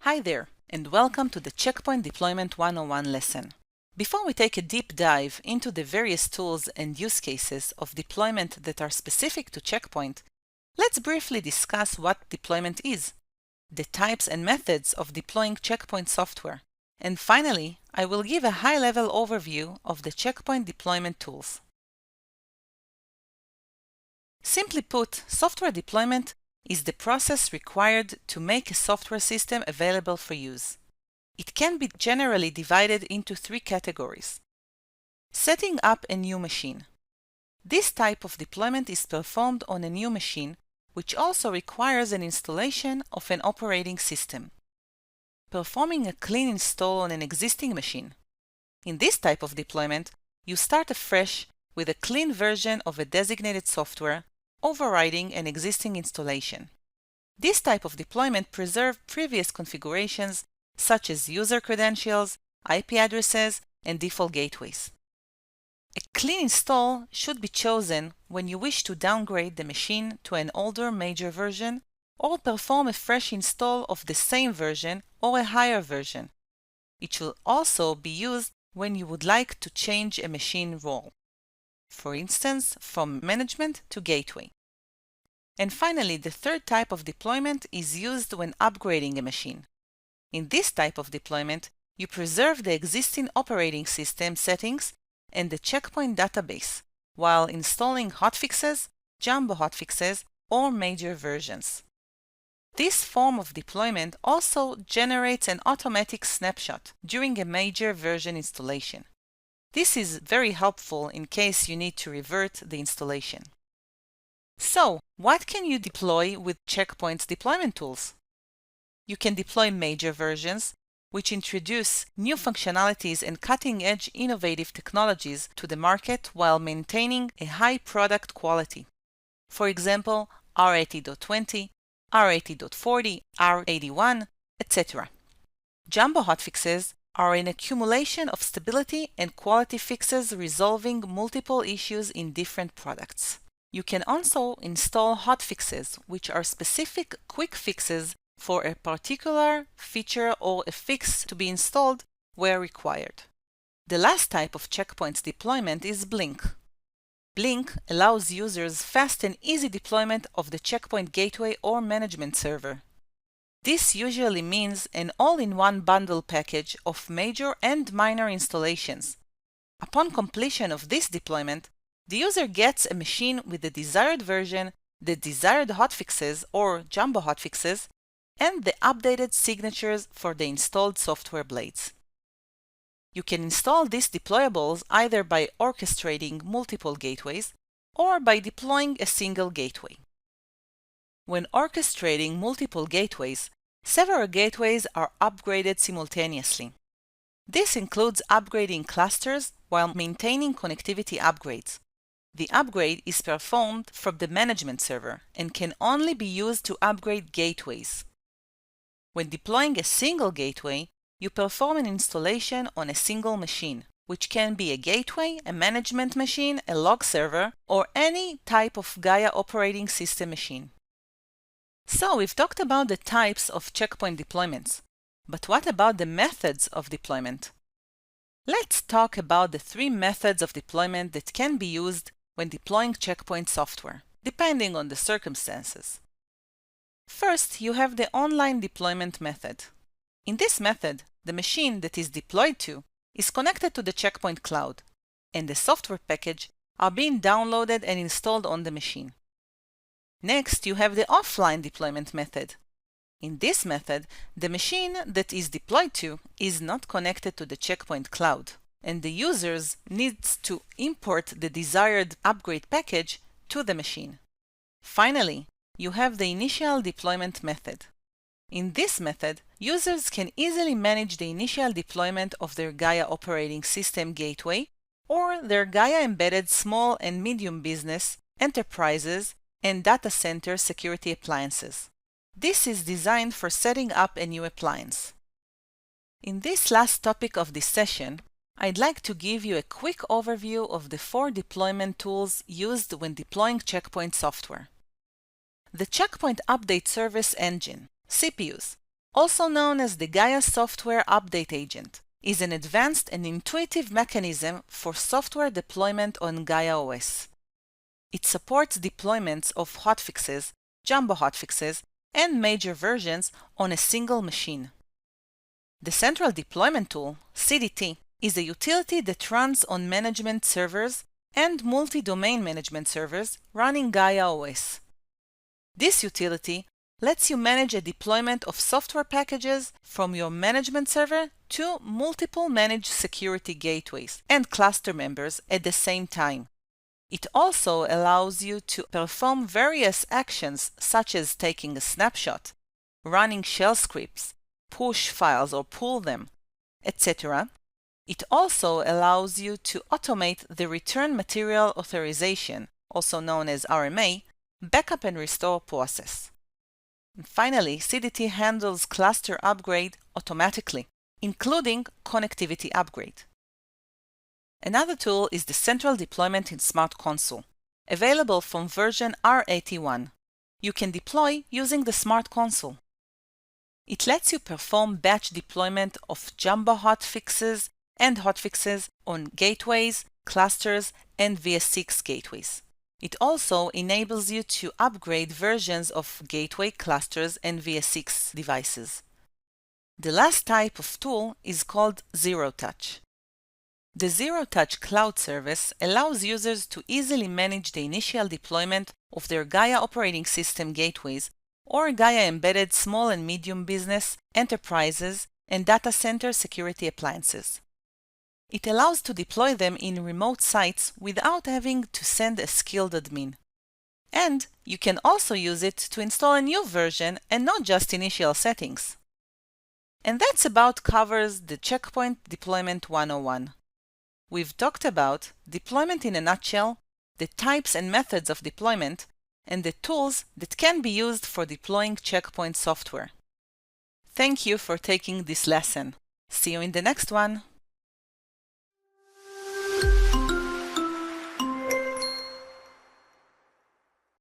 Hi there, and welcome to the Checkpoint Deployment 101 lesson. Before we take a deep dive into the various tools and use cases of deployment that are specific to Checkpoint, let's briefly discuss what deployment is, the types and methods of deploying Checkpoint software, and finally, I will give a high-level overview of the Checkpoint deployment tools. Simply put, software deployment is the process required to make a software system available for use. It can be generally divided into three categories. Setting up a new machine. This type of deployment is performed on a new machine, which also requires an installation of an operating system. Performing a clean install on an existing machine. In this type of deployment, you start afresh with a clean version of a designated software, overriding an existing installation. This type of deployment preserves previous configurations such as user credentials, IP addresses, and default gateways. A clean install should be chosen when you wish to downgrade the machine to an older major version or perform a fresh install of the same version or a higher version. It should also be used when you would like to change a machine role, for instance, from management to gateway. And finally, the third type of deployment is used when upgrading a machine. In this type of deployment, you preserve the existing operating system settings and the Checkpoint database while installing hotfixes, jumbo hotfixes, or major versions. This form of deployment also generates an automatic snapshot during a major version installation. This is very helpful in case you need to revert the installation. So, what can you deploy with Checkpoint's deployment tools? You can deploy major versions, which introduce new functionalities and cutting-edge innovative technologies to the market while maintaining a high product quality. For example, R80.20, R80.40, R81, etc. Jumbo hotfixes are an accumulation of stability and quality fixes resolving multiple issues in different products. You can also install hotfixes, which are specific quick fixes for a particular feature or a fix to be installed where required. The last type of Checkpoint's deployment is Blink. Blink allows users fast and easy deployment of the Checkpoint gateway or management server. This usually means an all-in-one bundle package of major and minor installations. Upon completion of this deployment, the user gets a machine with the desired version, the desired hotfixes or jumbo hotfixes, and the updated signatures for the installed software blades. You can install these deployables either by orchestrating multiple gateways or by deploying a single gateway. When orchestrating multiple gateways, several gateways are upgraded simultaneously. This includes upgrading clusters while maintaining connectivity upgrades. The upgrade is performed from the management server and can only be used to upgrade gateways. When deploying a single gateway, you perform an installation on a single machine, which can be a gateway, a management machine, a log server, or any type of Gaia operating system machine. So we've talked about the types of Checkpoint deployments, but what about the methods of deployment? Let's talk about the three methods of deployment that can be used when deploying Checkpoint software, depending on the circumstances. First, you have the online deployment method. In this method, the machine that is deployed to is connected to the Checkpoint cloud, and the software package are being downloaded and installed on the machine. Next, you have the offline deployment method. In this method, the machine that is deployed to is not connected to the Checkpoint cloud, and the users needs to import the desired upgrade package to the machine. Finally, you have the initial deployment method. In this method, users can easily manage the initial deployment of their Gaia operating system gateway or their Gaia embedded small and medium business, enterprises, and data center security appliances. This is designed for setting up a new appliance. In this last topic of this session, I'd like to give you a quick overview of the 4 deployment tools used when deploying Checkpoint software. The Checkpoint Update Service Engine, CPUs, also known as the Gaia Software Update Agent, is an advanced and intuitive mechanism for software deployment on Gaia OS. It supports deployments of hotfixes, jumbo hotfixes, and major versions on a single machine. The Central Deployment Tool, CDT, is a utility that runs on management servers and multi-domain management servers running Gaia OS. This utility lets you manage a deployment of software packages from your management server to multiple managed security gateways and cluster members at the same time. It also allows you to perform various actions such as taking a snapshot, running shell scripts, push files or pull them, etc. It also allows you to automate the Return Material Authorization, also known as RMA, backup and restore process. And finally, CDT handles cluster upgrade automatically, including connectivity upgrade. Another tool is the Central Deployment in Smart Console, available from version R81. You can deploy using the Smart Console. It lets you perform batch deployment of jumbo hotfixes and hotfixes on gateways, clusters, and VS6 gateways. It also enables you to upgrade versions of gateway, clusters, and VS6 devices. The last type of tool is called Zero Touch. The Zero Touch Cloud Service allows users to easily manage the initial deployment of their Gaia operating system gateways or Gaia embedded small and medium business, enterprises, and data center security appliances. It allows to deploy them in remote sites without having to send a skilled admin. And you can also use it to install a new version and not just initial settings. And that's about covers the Checkpoint Deployment 101. We've talked about deployment in a nutshell, the types and methods of deployment, and the tools that can be used for deploying Checkpoint software. Thank you for taking this lesson. See you in the next one.